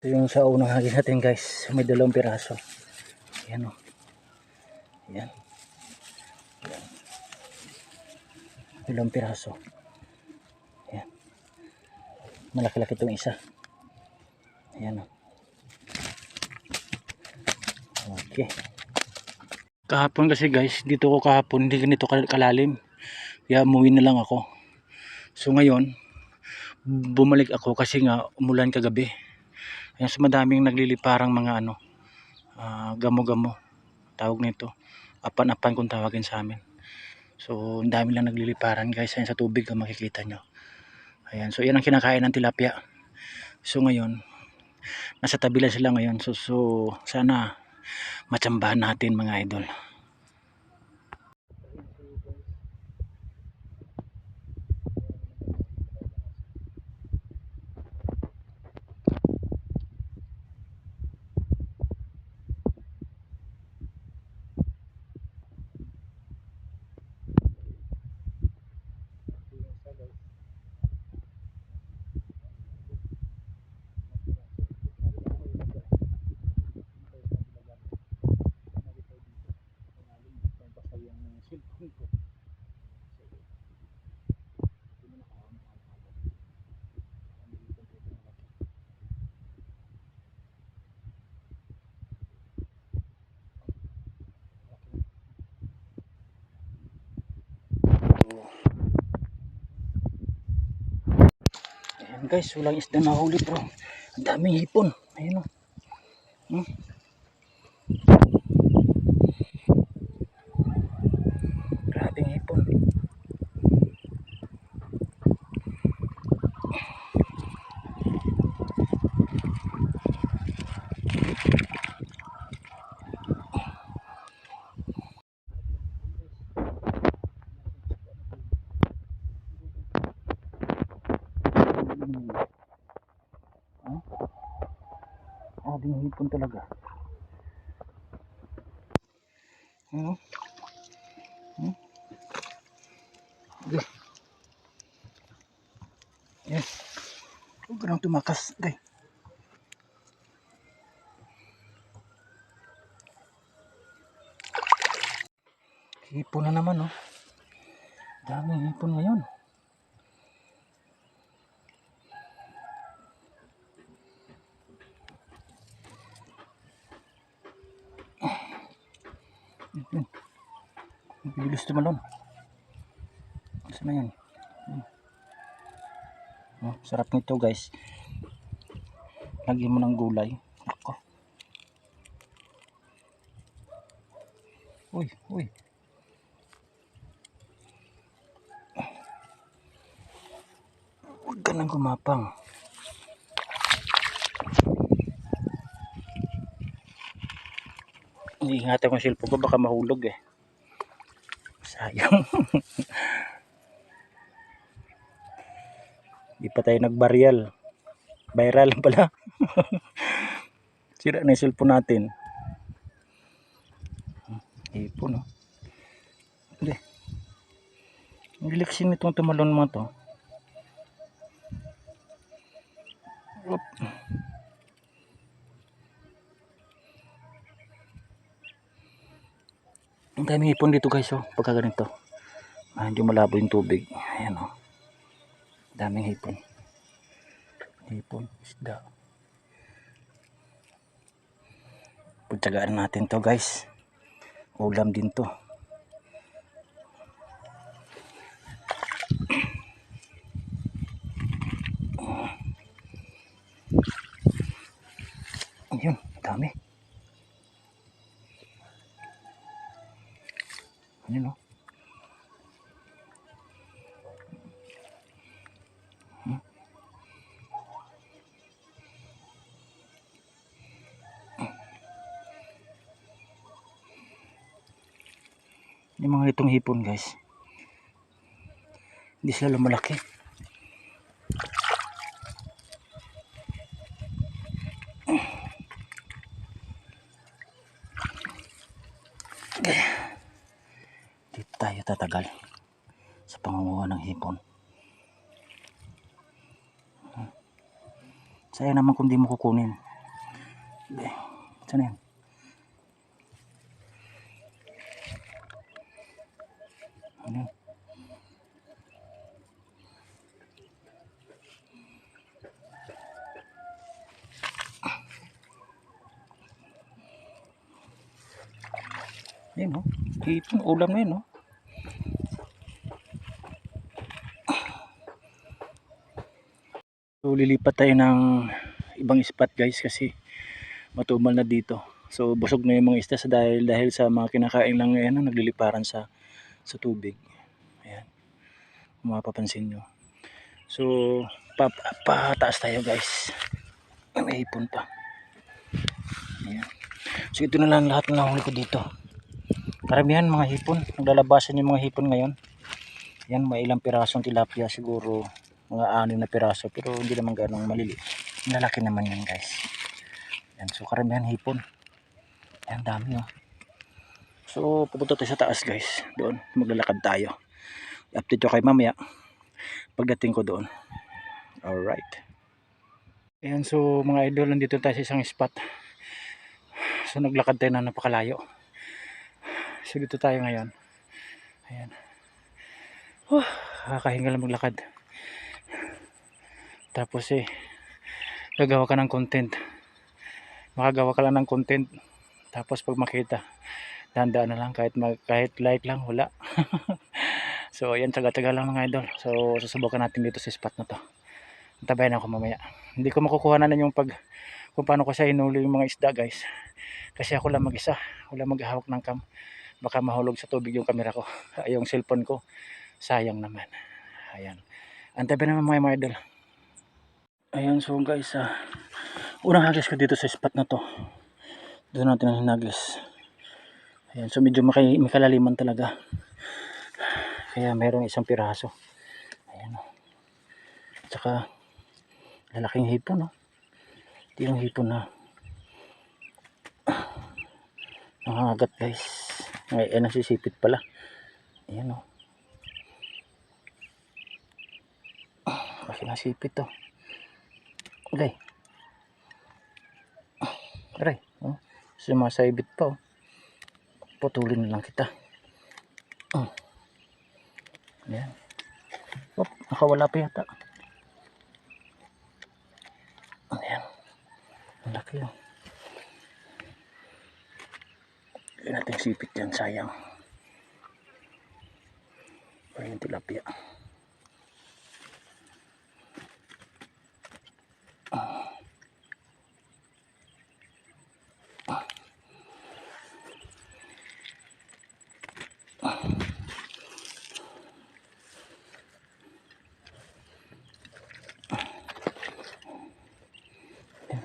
Ito yung sa unang hagis natin guys, may 2 piraso. Ayan o. Ayan. Ayan. 2 piraso. Ayan. Malaki-laki itong isa. Ayan o. Okay. Kahapon kasi guys, dito ko kahapon, hindi ganito kalalim. Kaya umuwi na lang ako. So ngayon, bumalik ako kasi nga umulan kagabi. Ayan, so madaming nagliliparang mga gamo-gamo. Tawag nito. Apan-apan kung tawagin sa amin. So, ang dami lang nagliliparan guys. Ayan sa tubig kung makikita nyo. Ayan, so yan ang kinakain ng tilapia. So ngayon, nasa tabi lang sila ngayon. So sana matsambahan natin mga idol. Ayan guys, walang isda na huli bro. Ang daming hipon. Ayan o. Grabing hipon. Grabing hipon talaga. Ano? Okay. Yes. Huwag ka nang tumakas. Okay. Hipon na naman oh. Daming hipon ngayon. Bilis tumalon. Saan na yan? Oh, sarap nito guys. Lagyan mo ng gulay. Ako. Uy, uy. Huwag ka nang gumapang. Iingatan ko yung cellphone ko, baka mahulog eh. Sayang. Di pa tayo nagbaryal. Viral pala. Sira na yung cellphone natin. Ipon oh. Hindi. Ang relaxing nitong tumalon mo to. Oop. Ang daming ipon dito guys oh. Pagka ganito. Hindi malabo yung tubig. Ayan oh. Daming hipon. Hipon, isda. Pagtsagaan natin to guys. Ulam din to. Ayun, dami. Ayun oh. Yung mga itong hipon guys, hindi sila lumalaki. Di tayo tatagal sa pangunguha ng hipon. Sayang naman kung di mo kukunin. Saan yan? Ano? Yan o. Hipon. Ulam na yun o. So lilipat tayo ng ibang spot guys kasi matumal na dito. So busog na yung mga isda sa dahil sa mga kinakain lang ngayon nagliliparan sa tubig. Ayan. Kung mapapansin nyo. So pataas tayo guys. May hipon pa. Ayan. So ito na lang lahat ng nahuli ko dito. Karamihan mga hipon. Naglalabasan yung mga hipon ngayon. Yan, may ilang pirasong tilapia siguro mga 6 na piraso pero hindi naman ganong maliliit. Malalaki naman yan guys. Yan, so karamihan hipon. Yan, dami oh. So pupunta tayo sa taas guys. Doon maglalakad tayo. I-update ko kayo mamaya pagdating ko doon. Alright. Ayan, so mga idol, nandito tayo sa isang spot. So naglakad tayo na napakalayo. So dito tayo ngayon. Ayan. Kakahinga lang maglakad. Tapos gagawa ka ng content. Makagawa ka lang ng content. Tapos pag makita, dahan-dahan na lang kahit like lang, wala. So ayan, taga-taga lang mga idol. So susubukan natin dito sa spot na to. Tabayan ako mamaya. Hindi ko makukuha na yung kung paano ko siya hinuli yung mga isda guys. Kasi ako lang mag-isa. Wala maghahawak ng cam. Baka mahulog sa tubig yung camera ko. Yung cellphone ko. Sayang naman. Ayan. Antay naman mga idol. Ayan, so guys, unang hagis ko dito sa spot na to. Doon natin ang hinagis. Ayan, so medyo may kalaliman talaga. Kaya mayroong isang piraso. Ayan. Tsaka lalaking hipon, no? Ito yung hipon na nangangagat guys. Ayan, nasisipit pala. Ayan, no? Kasi nasipit to. Okay. Aray, oh. Sumasaibit pa, oh. Putulin na lang kita. Ayan. Oh, nakawala pa yata. Ayan. Ang laki, oh. Hindi natin sipit yan, sayang. Ayan, tilapia.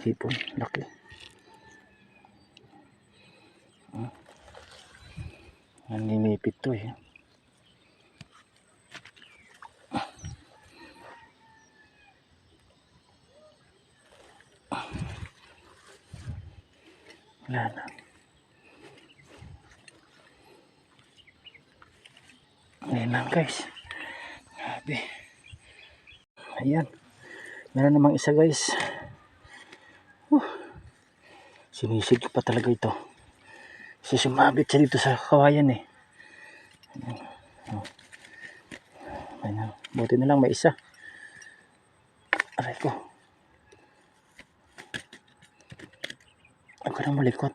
Hipon, laki. Naninipit to eh. Wala na. Ayan lang guys. Grabe. Ayan. Meron namang isa guys. Sinisid ko pa talaga ito. Kasi sumabit siya dito sa kawayan eh. Ayan. Buti na lang may isa. Aray ko. Huwag ka nang malikot.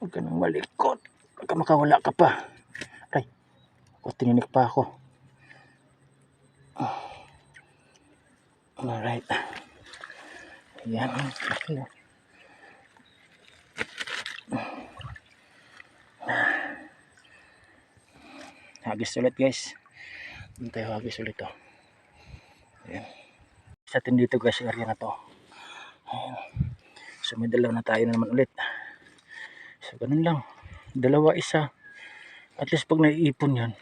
Huwag ka nang malikot. Huwag ka makawala ka pa. Aray. O, tininik pa ako. Alright. Ayan. Okay. Hagis ulit guys. Doon tayo hagis ulit to. Ayan. Sa atin dito guys, area na to. Ayan. So may dalawa na tayo naman ulit. So ganun lang. Dalawa, isa. At least pag naiipon yan,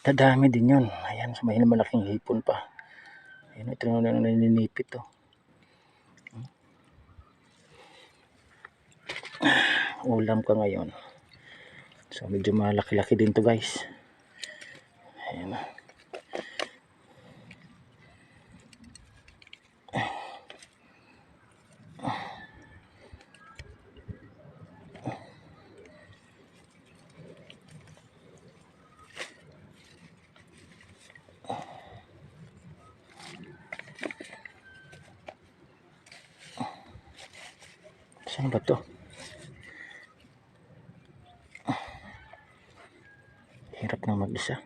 dadami din yun. Ayan. So may malaking hipon pa. Ayan. Ito na lang naninipit to. Ulam ka ngayon. So medyo malaki-laki din to guys. Ayan. Ano ba to? Hirap na mag-isa.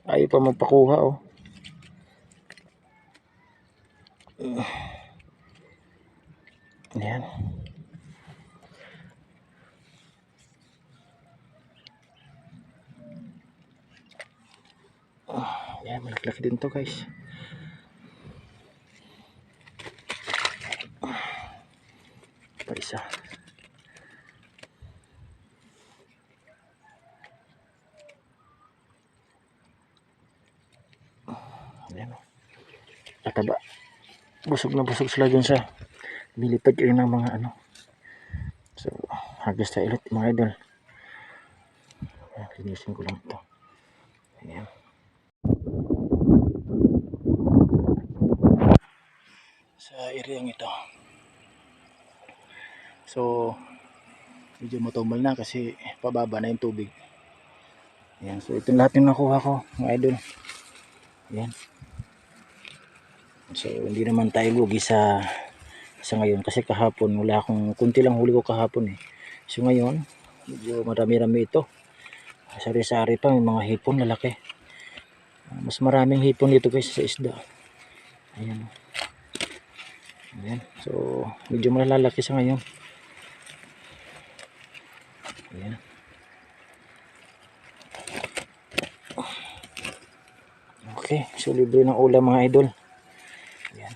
Ayaw pa magpakuha oh. Ayan. Ayan, malaki din to guys. Pa isa. Ayan oh. Tataba. Busog na busog sila dun sa nilipad yun ng mga ano. So, hagis tayo ulit mga idol. Linisin ko lang ito. Ayan. Sa area ito. So, medyo matumal na kasi pababa na yung tubig. Ayan. So, ito lahat yung nakuha ko mga idol. Ayan. So, hindi naman tayo lugi sa ngayon kasi kahapon wala akong, kunti lang huli ko kahapon eh. So ngayon medyo marami-rami ito, sari-sari pa, may mga hipon lalaki. Mas maraming hipon dito guys sa isda. Ayan. Ayan. So medyo malalaki sa ngayon. Ayan. Okay, so libre ng ulam mga idol. Ayan.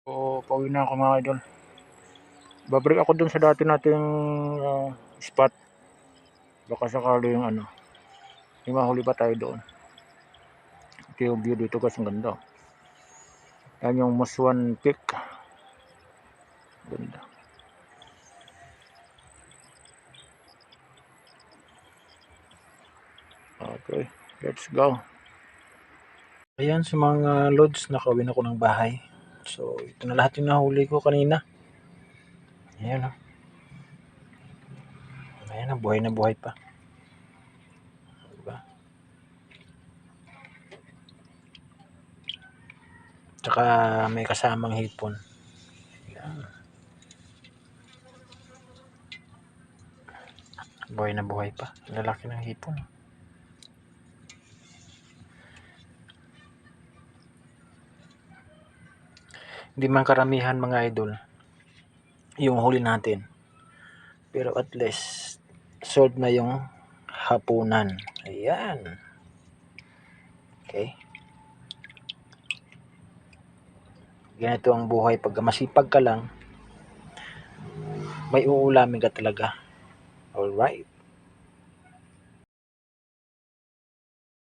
So pauwi na ako mga idol. Babalik ako dun sa dati nating spot. Baka sakali yung ano, yung mahuli pa tayo doon. Ito yung view dito guys, ang ganda. Yan yung Muswan Peak. Ganda. Okay, let's go. Ayan, sa mga loads, nakawin ako ng bahay. So, ito na lahat yung nahuli ko kanina. Ayan o. Ayan na, buhay na buhay pa. Diba? Tsaka may kasamang hipon. Ayan. Buhay na buhay pa. Lalaki ng hipon. Hindi man karamihan mga idol yung huli natin. Pero at least solved na yung hapunan. Ayan. Okay. Ganito ang buhay. Pag masipag ka lang, may uulamin ka talaga. Alright.